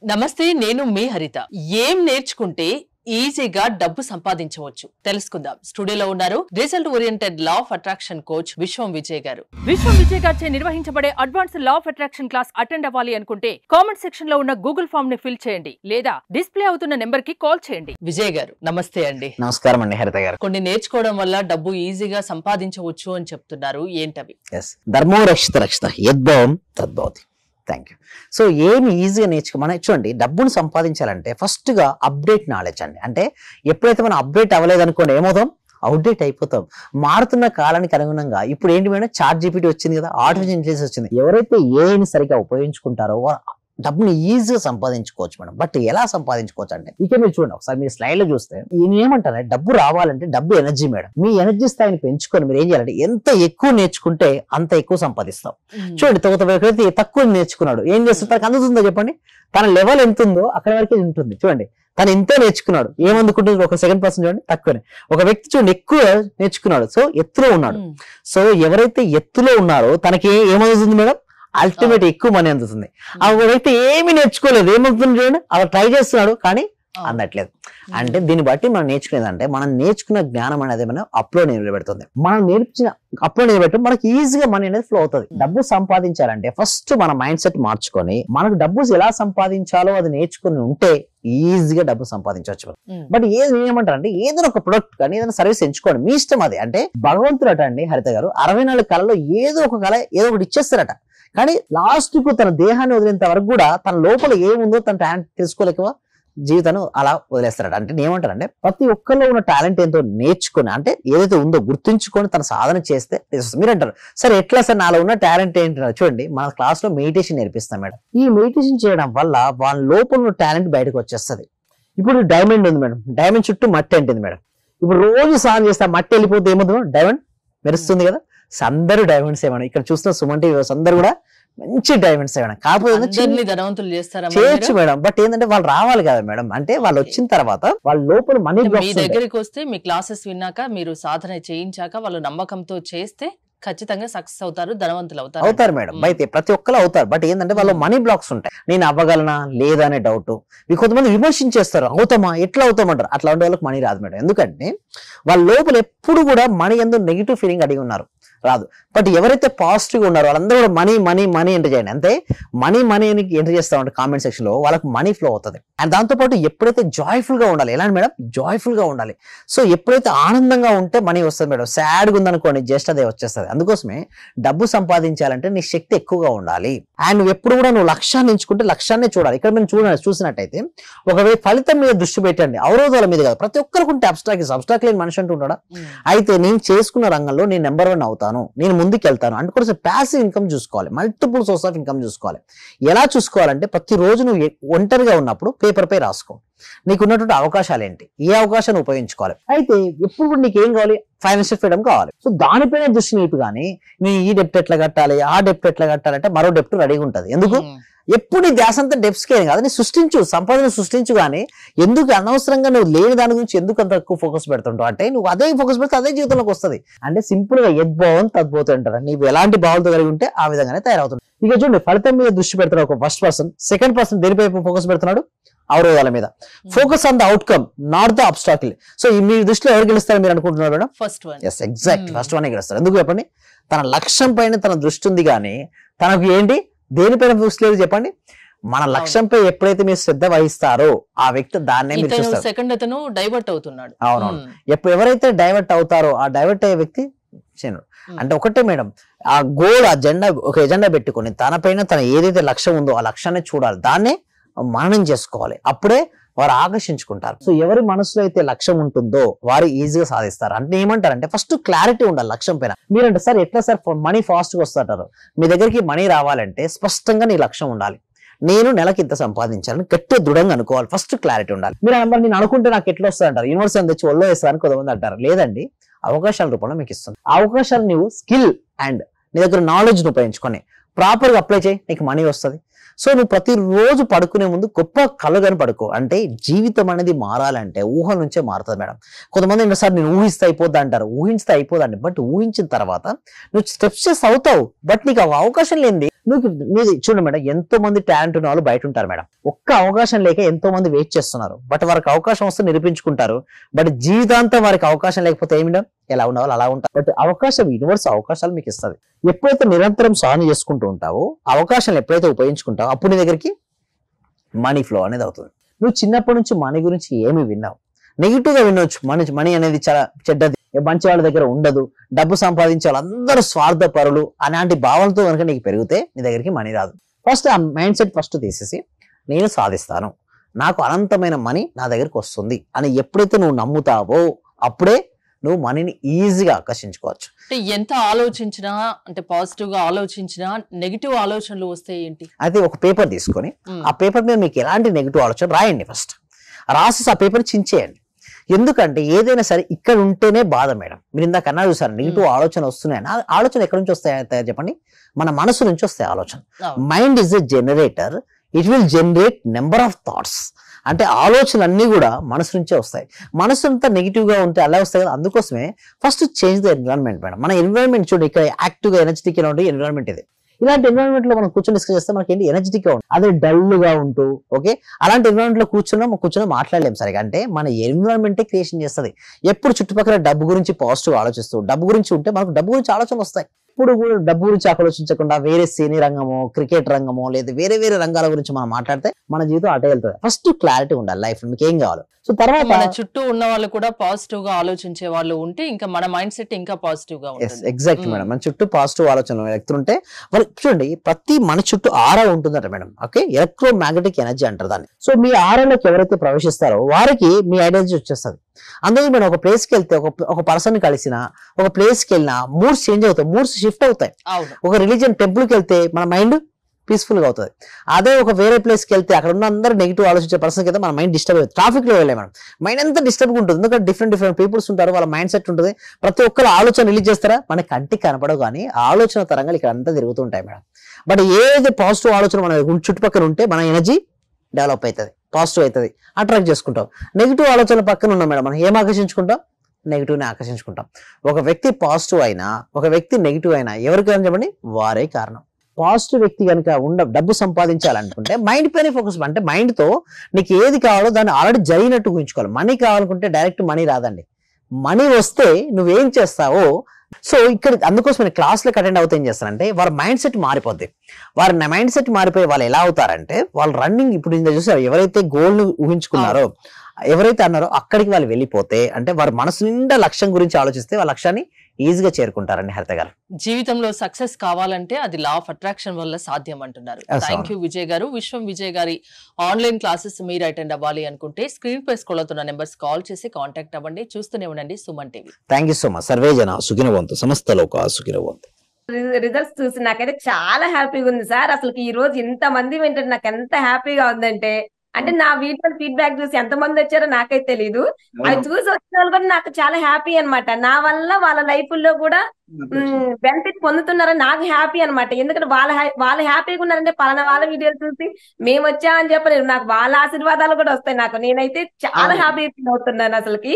నమస్తే, నేను మీ హరిత. ఏం నేర్చుకుంటే ఈజీగా డబ్బు సంపాదించవచ్చు తెలుసుకుందాం. స్టూడియోలో ఉన్నారు result oriented law of attraction coach విశ్వం విజయ్ గారు. విశ్వం విజయ్ గారిచే నిర్వహించబడే advance law of attraction class attend అవ్వాలి అనుకుంటే కామెంట్ సెక్షన్ లో ఉన్న గూగుల్ ఫామ్ ని ఫిల్ చేయండి లేదా డిస్ప్లే అవుతున్న నెంబర్ కి కాల్ చేయండి. విజయ్ గారు నమస్తే అండి. నమస్కారం అండి హరిత గారు. కొన్ని నేర్చుకోవడం వల్ల డబ్బు ఈజీగా సంపాదించవచ్చు అని చెప్తున్నారు, ఏంటవి? ధర్మో రక్షిత రక్షిత యద్భవం తద్భవతి. Thank you. సో ఏమి ఈజీగా మనం చూడండి, డబ్బును సంపాదించాలంటే ఫస్ట్ గా అప్డేట్ నాలెడ్జ్ అండి. అంటే ఎప్పుడైతే మనం అప్డేట్ అవ్వలేదు అనుకోండి ఏమవుతాం, అవుట్డేట్ అయిపోతాం. మారుతున్న కాలానికి అనుగుణంగా ఇప్పుడు ఏంటి మేడం, చాట్ జీపీటీ వచ్చింది కదా, ఆర్టిఫిషియల్ ఇంటెలిజెన్స్ వచ్చింది. ఎవరైతే ఏఐని సరిగా ఉపయోగించుకుంటారో డబ్బుని ఈజీగా సంపాదించుకోవచ్చు మేడం. బట్ ఎలా సంపాదించుకోవచ్చు అంటే ఇక మీరు చూడండి, ఒకసారి మీరు స్లైడ్ లో చూస్తే ఈయన ఏమంటారంటే డబ్బు రావాలంటే డబ్బు ఎనర్జీ మేడం. మీ ఎనర్జీ స్థాయిని పెంచుకొని మీరు ఏం చేయాలంటే ఎంత ఎక్కువ నేర్చుకుంటే అంత ఎక్కువ సంపాదిస్తాం. చూడండి, వ్యక్తి తక్కువ నేర్చుకున్నాడు, ఏం చేస్తారు, తనకు అందుతుందో చెప్పండి? తన లెవెల్ ఎంత ఉందో అక్కడ వరకే ఉంటుంది. చూడండి, తను ఇంతే నేర్చుకున్నాడు, ఏమందుకుంటుంది? ఒక 2% చూడండి, తక్కువనే. ఒక వ్యక్తి చూడండి ఎక్కువ నేర్చుకున్నాడు, సో ఎత్తులో ఉన్నాడు. సో ఎవరైతే ఎత్తులో ఉన్నారో తనకి ఏమవుతుంది మేడం, అల్టిమేట్ ఎక్కువ మనీ అందుతుంది. ఆ వ్యక్తి ఏమి నేర్చుకోలేదు, ఏమవుతుంది చూడండి, అలా ట్రై చేస్తున్నాడు కానీ అందట్లేదు. అంటే దీన్ని బట్టి మనం నేర్చుకునేదంటే మనం నేర్చుకున్న జ్ఞానం అనేది మనం అప్లో నిలబెడుతుంది. మనం నేర్చిన అప్లో నిలబెట్టడం మనకి ఈజీగా మనీ అనేది ఫ్లో అవుతుంది. డబ్బు సంపాదించాలంటే ఫస్ట్ మన మైండ్ సెట్ మార్చుకొని మనకు డబ్బు ఎలా సంపాదించాలో అది నేర్చుకుని ఉంటే ఈజీగా డబ్బు సంపాదించవచ్చు. బట్ ఏమంటారు అంటే ఏదైనా ఒక ప్రొడక్ట్ కానీ ఏదైనా సర్వీస్ ఎంచుకోండి, మీ ఇష్టం అది. అంటే భగవంతుడు అట అండి హరిత గారు 64 కళలో ఏదో ఒక కళ ఏదో ఒకటి ఇచ్చేస్తారట. కానీ లాస్ట్ కు తన దేహాన్ని వదిలేంత వరకు కూడా తన లోపల ఏముందో తన టాలెంట్ తెలుసుకోలేక జీవితాన్ని అలా వదిలేస్తారట. అంటే ఏమంటారంటే ప్రతి ఒక్కరిలో ఉన్న టాలెంట్ ఏంటో నేర్చుకుని, అంటే ఏదైతే ఉందో గుర్తుంచుకొని తన సాధన చేస్తే మీరు అంటారు సరే ఎట్లా సార్ నాలో ఉన్న టాలెంట్ ఏంటి? చూడండి, మన క్లాస్ లో మెడిటేషన్ నేర్పిస్తాం మేడం. ఈ మెడిటేషన్ చేయడం వల్ల వాళ్ళ లోపల ఉన్న టాలెంట్ బయటకు వచ్చేస్తుంది. ఇప్పుడు డైమండ్ ఉంది మేడం, డైమండ్ చుట్టూ మట్టి అంటుంది మేడం. ఇప్పుడు రోజు సాధన చేస్తే మట్టి వెళ్ళిపోతే ఏమవుతుందో డైమండ్ మెరుస్తుంది కదా. అందరూ డైమండ్స్ ఏమన్నా ఇక్కడ చూస్తున్న సుమన్ టీవీ అందరూ కూడా మంచి డైమండ్స్ ఏమైనా. కాకపోతే చేయొచ్చు మేడం, బట్ ఏంటంటే వాళ్ళు రావాలి కదా మేడం. అంటే వాళ్ళు వచ్చిన తర్వాత వాళ్ళ లోపల మనీ మీ దగ్గరికి వస్తే మీ క్లాసెస్ విన్నాక మీరు సాధన చేయించాక వాళ్ళు నమ్మకంతో చేస్తే ఖచ్చితంగా సక్సెస్ అవుతారు, ధనవంతులు అవుతారు మేడం. అయితే ప్రతి ఒక్కరు అవుతారు, బట్ ఏంటంటే వాళ్ళ మనీ బ్లాక్స్ ఉంటాయి. నేను అవ్వగలనా లేదా అనే డౌట్. కొంతమంది విమర్శించేస్తారు, అవుతామా ఎట్లా అవుతామంటారు. అట్లా ఉండే వాళ్ళకి మనీ రాదు మేడం. ఎందుకంటే వాళ్ళ లోపల ఎప్పుడు కూడా మనీ ఎందుకు నెగిటివ్ ఫీలింగ్ అడిగి ఉన్నారు, రాదు. బట్ ఎవరైతే పాజిటివ్ గా ఉన్నారో వాళ్ళందరూ కూడా మనీ మనీ మనీ ఎంటర్ చేయండి. అంతే మనీ మనీ అని ఎంటర్ చేస్తామంటే కామెంట్ సెక్షన్ లో వాళ్ళకి మనీ ఫ్లో అవుతుంది. అండ్ దాంతోపాటు ఎప్పుడైతే జాయ్ఫుల్ గా ఉండాలి, ఎలాంటి మేడం, జాయ్ఫుల్ గా ఉండాలి. సో ఎప్పుడైతే ఆనందంగా ఉంటే మనీ వస్తుంది మేడం. సాడ్గా ఉందనుకోండి జస్ట్ అదే వచ్చేస్తుంది. అందుకోసమే డబ్బు సంపాదించాలంటే నీ శక్తి ఎక్కువగా ఉండాలి. అండ్ నువ్వు ఎప్పుడు కూడా నువ్వు లక్ష్యాన్ని ఎంచుకుంటే లక్ష్యాన్ని చూడాలి. ఇక్కడ మేము చూసినట్టయితే ఒకవేళ ఫలితం మీద దృష్టి పెట్టండి, అవరోధాల మీద కాదు. ప్రతి ఒక్కరికి ఉంటే అబ్స్ట్రాక్ట్ లేని మనిషి అంటూ ఉంటాడా? అయితే నేను చేసుకున్న రంగంలో నేను నెంబర్ 1 అవుతాను, నేను ముందుకు వెళ్తాను అంటే కూడా ప్యాసివ్ ఇన్కమ్ చూసుకోవాలి, మల్టిపుల్ సోర్స్ ఆఫ్ ఇన్కమ్ చూసుకోవాలి. ఎలా చూసుకోవాలంటే ప్రతిరోజు నువ్వు ఒంటరిగా ఉన్నప్పుడు పేపర్ పై రాసుకో, నీకు ఉన్నటువంటి అవకాశాలు ఏంటి, ఏ అవకాశాన్ని ఉపయోగించుకోవాలి. అయితే ఎప్పుడు కూడా నీకు ఏం కావాలి, ఫైనాన్షియల్ ఫ్రీడమ్ కావాలి. సో దానిపైన దృష్టి నిలిపి కానీ నీ ఈ డెప్ట్ ఎట్లా కట్టాలి, ఆ డెప్ట్ ఎట్లా కట్టాలంటే మరో డెప్ట్ రెడీగా ఉంటుంది. ఎందుకు ఎప్పుడు నీ ధ్యాస అంతా డెప్స్కే కాదు, నీ సంపాదన సృష్టించు. కానీ ఎందుకు అనవసరంగా నువ్వు లేని దాని గురించి ఎందుకు అంత ఎక్కువ ఫోకస్ పెడుతుంటావు అంటే నువ్వు అదే ఫోకస్ పెడితే అదే జీవితంలోకి వస్తుంది. అంటే సింపుల్ గా యద్భవం తద్భవతి అంటారు. నీవు ఎలాంటి భావాలతో కలిగి ఉంటే ఆ విధంగానే తయారవుతుంది. ఇక చూడండి, ఫలితం మీద దృష్టి పెడుతున్నాడు ఒక ఫస్ట్ పర్సన్. సెకండ్ పర్సన్ దేనిపై ఫోకస్ పెడుతున్నాడు, అవరోధాల మీద. Focus on the outcome not the obstacle. So మీ దృష్టిలో ఎవరు గెలుస్తారని మీరు అనుకుంటున్నారు madam? First one. Yes, exact, first one గెలుస్తారు. ఎందుకు చెప్పండి, తన లక్ష్యం పైన తన దృష్టి ఉంది కానీ తనకు ఏంటి దేనిపైన దృష్టి లేదు చెప్పండి. మన లక్ష్యంపై ఎప్పుడైతే మీరు శ్రద్ధ వహిస్తారో ఆ వ్యక్తి దాన్నే మీరు చూస్తారు. సెకండ్ అతను డైవర్ట్ అవుతున్నాడు. అవునవును, ఎవరైతే డైవర్ట్ అవుతారో ఆ డైవర్ట్ అయ్యే వ్యక్తి అంటే ఒకటే మేడం, ఆ గోల్ ఆ జెండా ఒక ఎజెండా పెట్టుకుని తన పైన తన ఏదైతే లక్ష్యం ఉందో ఆ లక్ష్యాన్ని చూడాలి, దాన్నే మననం చేసుకోవాలి. అప్పుడే వారు ఆకర్షించుకుంటారు. సో ఎవరి మనసులో అయితే లక్ష్యం ఉంటుందో వారు ఈజీగా సాధిస్తారు. అంటే ఏమంటారంటే ఫస్ట్ క్లారిటీ ఉండాలి లక్ష్యం పైన. మీరంటే సార్ ఎట్లా సార్ మనీ ఫాస్ట్ గా వస్తుంటారు? మీ దగ్గరికి మనీ రావాలంటే స్పష్టంగా నీ లక్ష్యం ఉండాలి. నేను నెలకి ఇంత సంపాదించాలని గట్టి దృఢంగా అనుకోవాలి. ఫస్ట్ క్లారిటీ ఉండాలి. మీరు నేను అనుకుంటే నాకు ఎట్లా వస్తుంది అంటారు, యూనివర్సిటీ తెచ్చి ఒళ్ళో వేస్తారని కొంతమంది అంటారు. లేదండి, అవకాశాల రూపంలో మీకు ఇస్తుంది. అవకాశాలు నువ్వు స్కిల్ అండ్ నీ దగ్గర నాలెడ్జ్ ఉపయోగించుకొని ప్రాపర్ గా అప్లై చేయి, నీకు మనీ వస్తుంది. సో నువ్వు ప్రతిరోజు పడుకునే ముందు గొప్ప కలగని పడుకో. అంటే జీవితం అనేది మారాలంటే ఊహల నుంచే మారుతుంది మేడం. కొంతమంది సార్ నేను ఊహిస్తే అయిపోద్ది అంటారు. ఊహిస్తే అయిపోదండి, బట్ ఊహించిన తర్వాత నువ్వు స్టెప్స్ చేసి అవుతావు, బట్ నీకు అవకాశం లేనిది నీది చూడండి మేడం. ఎంతో మంది టాలెంట్ ఉన్న వాళ్ళు బయట ఉంటారు మేడం. ఒక్క అవకాశం లేక ఎంతో మంది వెయిట్ చేస్తున్నారు, బట్ వారికి అవకాశం వస్తే నిరూపించుకుంటారు. బట్ జీవితాంతం వారికి అవకాశం లేకపోతే ఏమి మేడం, ఎలా ఉండవాళ్ళు అలా ఉంటారు. బట్ అవకాశం యూనివర్స్ అవకాశాలు మీకు ఇస్తుంది. ఎప్పుడైతే నిరంతరం సాధన చేసుకుంటూ ఉంటావో, అవకాశాలు ఎప్పుడైతే ఉపయోగించుకుంటావో, అప్పుడు నీ దగ్గరికి మనీ ఫ్లో అనేది అవుతుంది. నువ్వు చిన్నప్పటి నుంచి మనీ గురించి ఏమి విన్నావు? నెగిటివ్ గా వినొచ్చు. మనీ అనేది చాలా చెడ్డది, మంచి వాళ్ళ దగ్గర ఉండదు, డబ్బు సంపాదించే వాళ్ళందరూ స్వార్థ పరులు అలాంటి భావనతో కనుక నీకు పెరిగితే నీ దగ్గరికి మనీ రాదు. ఫస్ట్ ఆ మైండ్ సెట్ ఫస్ట్ తీసేసి నేను సాధిస్తాను, నాకు అనంతమైన మనీ నా దగ్గరికి వస్తుంది అని ఎప్పుడైతే నువ్వు నమ్ముతావో అప్పుడే నువ్వు మనీని ఈజీగా ఆకర్షించుకోవచ్చు. అంటే ఎంత ఆలోచించినా, అంటే పాజిటివ్ గా ఆలోచించినా నెగిటివ్ ఆలోచనలు వస్తే ఏంటి? అయితే ఒక పేపర్ తీసుకొని ఆ పేపర్ మీద మీకు ఎలాంటి నెగిటివ్ ఆలోచన రాయండి. ఫస్ట్ రాసి ఆ పేపర్ చించేయండి. ఎందుకంటే ఏదైనా సరే ఇక్కడ ఉంటేనే బాధ మేడం. మీరు ఇందాక అన్నా చూసారు నెగిటివ్ ఆలోచన వస్తున్నాయని. ఆలోచన ఎక్కడి నుంచి వస్తాయి చెప్పండి? మన మనసు నుంచి వస్తాయి ఆలోచన. Mind is a generator, it will generate number of thoughts. అంటే ఆలోచనలు అన్ని కూడా మనసు నుంచే వస్తాయి. మనసు అంతా నెగిటివ్ గా ఉంటే అలా వస్తాయి కదా. అందుకోసమే first change the environment madam. మన ఎన్విరాన్మెంట్ చూడండి, ఇక్కడ యాక్టివ్ గా ఎనర్జెటిక్ గా ఉండే ఎన్విరాన్మెంట్ ఇది. ఇలాంటి ఎన్విరాన్మెంట్ లో మనం కూర్చొని డిస్కస్ చేస్తే మనకి ఏంటి ఎనర్జెటిక్ గా ఉంటుంది. అదే డల్ గా ఉంటూ ఓకే అలాంటి ఎన్విరాన్మెంట్ లో కూర్చొని మాట్లాడలేం సరిగా. అంటే మన ఎన్విరాన్మెంటే క్రియేషన్ చేస్తుంది. ఎప్పుడు చుట్టుపక్కల డబ్బు గురించి పాజిటివ్ ఆలోచిస్తూ డబ్బు గురించి ఉంటే మనకు డబ్బు గురించి ఆలోచనలు వస్తాయి. ఇప్పుడు కూడా డబ్బు గురించి ఆలోచించకుండా వేరే సినీ రంగమో, క్రికెట్ రంగమో, లేదా వేరే వేరే రంగాల గురించి మనం మాట్లాడితే మన జీవితం అటే వెళ్తుంది. ఫస్ట్ క్లారిటీ ఉండాలి లైఫ్ మీకు ఏం కావాలి. సో తర్వాత మన చుట్టూ ఉన్న వాళ్ళు కూడా పాజిటివ్ గా ఆలోచించే వాళ్ళు ఉంటే ఇంకా మన మైండ్ సెట్ ఇంకా పాజిటివ్ గా ఉంటుంది. Exact madam. మన చుట్టూ పాజిటివ్ ఆలోచనలు వ్యక్తులు ఉంటే వాళ్ళు చూడండి ప్రతి మన చుట్టూ ఆరా ఉంటుందట madam. Okay electro magnetic energy అంటారు దాన్ని. సో మీ ఆరాలోకి ఎవరైతే ప్రవేశిస్తారో వారికి మీ ఎనర్జీ వచ్చేస్తుంది. అందుకే మనం ఒక ప్లేస్ కి వెళ్తే ఒక పర్సన్ కలిసిన ఒక ప్లేస్ కి వెళ్ళినా మూడ్స్ చేంజ్ అవుతాయి, మూడ్స్ షిఫ్ట్ అవుతాయి. ఒక రిలీజియన్ టెంపుల్ కి వెళ్తే మన మైండ్ పీస్ఫుల్ గా అవుతుంది. అదే ఒక వేరే ప్లేస్ కి వెళ్తే అక్కడ ఉన్న అందరూ నెగిటివ్ ఆలోచించే పర్సన్ అయితే మన మైండ్ డిస్టర్బ్ అవుతుంది. ట్రాఫిక్ లో వెళ్ళే మనం మైండ్ అంతా డిస్టర్బ్ ఉంటుంది. ఎందుకంటే డిఫరెంట్ పీపుల్స్ ఉంటారు, వాళ్ళ మైండ్ సెట్ ఉంటుంది. ప్రతి ఒక్కరు ఆలోచన రిలీజ్ చేస్తారా మన కంటికి కనపడవు, కానీ ఆలోచన తరంగాలు ఇక్కడ అంతా తిరుగుతుంటాయి మేడం. బట్ ఏదైతే పాజిటివ్ ఆలోచన మన చుట్టుపక్కల ఉంటే మన ఎనర్జీ డెవలప్ అవుతుంది, పాజిటివ్ అవుతుంది, అట్రాక్ట్ చేసుకుంటాం. నెగిటివ్ ఆలోచన పక్కన ఉన్నాం మేడం, మనం ఏం ఆకర్షించుకుంటాం? నెగిటివ్ని ఆకర్షించుకుంటాం. ఒక వ్యక్తి పాజిటివ్ అయినా ఒక వ్యక్తి నెగిటివ్ అయినా ఎవరికి అని చెప్పండి వారే కారణం. పాజిటివ్ వ్యక్తి కనుక డబ్బు సంపాదించాలనుకుంటే మైండ్ పైన ఫోకస్. అంటే మైండ్ తో నీకు ఏది కావాలో దాన్ని ఆల్రెడీ జరిగినట్టు ఊహించుకోవాలి. మనీ కావాలనుకుంటే డైరెక్ట్ మనీ రాదండి. మనీ వస్తే నువ్వేం చేస్తావో. సో ఇక్కడ అందుకోసం నేను క్లాస్లకు అటెండ్ అవుతే ఏం చేస్తారంటే వారి మైండ్ సెట్ మారిపోద్ది. వారి మైండ్ సెట్ మారిపోయి వాళ్ళు ఎలా అవుతారంటే వాళ్ళు రన్నింగ్ ఇప్పుడు ఇంత చూసారు ఎవరైతే గోల్ ను ఊహించుకున్నారో ఎవరైతే అన్నారో అక్కడికి వాళ్ళు వెళ్ళిపోతే అంటే వారి మనసు నిండా లక్ష్యం గురించి ఆలోచిస్తే వాళ్ళ లక్ష్యాన్ని ఈజీగా చేరుకుంటారండి. హరిత గారు జీవితంలో సక్సెస్ కావాలంటే అది లా ఆఫ్ అట్రాక్షన్ వల్ల సాధ్యం అంటున్నారు. థ్యాంక్ యూ విజయ్ గారు. విశ్వం విజయ్ గారి ఆన్లైన్ క్లాసెస్ మీరు అటెండ్ అవ్వాలి అనుకుంటే స్క్రీన్ పై స్క్రోల్ అవుతున్న నెంబర్స్ కాల్ చేసి కాంటాక్ట్ అవ్వండి. చూస్తూనే ఉండండి Suman TV. Thank you so much. Survey జన సుఖినవంతు, సమస్త లోక సుఖినవంతు. రిజల్ట్స్ చూసి నాకైతే చాలా హ్యాపీగా ఉంది సార్. అసలు ఈ రోజు ఇంత మంది వింటే నాకు ఎంత హ్యాపీగా ఉందంటే, అంటే నా వీడియో ఫీడ్బ్యాక్ చూసి ఎంత మంది వచ్చారో నాకైతే తెలీదు. అవి చూసి వచ్చిన వాళ్ళు కూడా నాకు చాలా హ్యాపీ అన్నమాట. నా వల్ల వాళ్ళ లైఫ్ లో కూడా బెనిఫిట్ పొందుతున్నారని నాకు హ్యాపీ అన్నమాట. ఎందుకంటే వాళ్ళు హ్యాపీగా ఉన్నారంటే పలానా వాళ్ళ వీడియోలు చూసి మేము వచ్చామని చెప్పలేదు, నాకు వాళ్ళ ఆశీర్వాదాలు కూడా వస్తాయి. నాకు నేనైతే చాలా హ్యాపీ అవుతున్నాను అసలుకి.